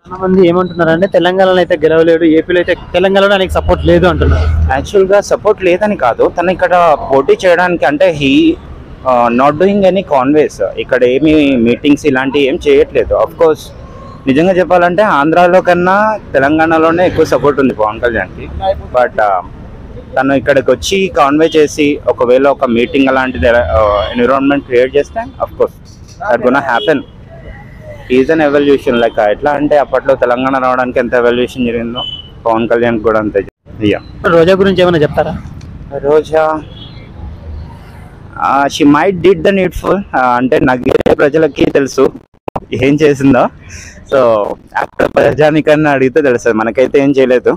చాలా మంది ఏమంటున్నారంటే తెలంగాణలో అయితే గెలవలేడు, ఏపీలో అయితే తెలంగాణలో ఆయనకి సపోర్ట్ లేదు అంటున్నారు. యాక్చువల్గా సపోర్ట్ లేదని కాదు, తను ఇక్కడ పోటీ చేయడానికి అంటే నాట్ డూయింగ్ ఎనీ కాన్వేస్, ఇక్కడ ఏమి మీటింగ్స్ ఇలాంటివి ఏం చేయట్లేదు. ఆఫ్ కోర్స్ నిజంగా చెప్పాలంటే ఆంధ్రాలో కన్నా తెలంగాణలోనే ఎక్కువ సపోర్ట్ ఉంది పవన్ కళ్యాణ్కి. బట్ తను ఇక్కడికి వచ్చి కాన్వే చేసి ఒకవేళ ఒక మీటింగ్ అలాంటిది ఎన్విరాన్మెంట్ క్రియేట్ చేస్తే of course that gonna happen. Is an evolution, like ఎట్లా అంటే అప్పట్లో తెలంగాణ రావడానికి ఎంత ఎవల్యూషన్ జరిగిందో పవన్ కళ్యాణ్ కూడా అంతే. రోజా గురించి ఏమైనా చెప్తారా? Roja she might did the needful, అంటే నగిరే ప్రజలకి తెలుసు ఏం చేసిందో. సో అక్కడ ప్రజానికన్నా అడిగితే తెలుస్తుంది, మనకైతే ఏం చేయలేదు.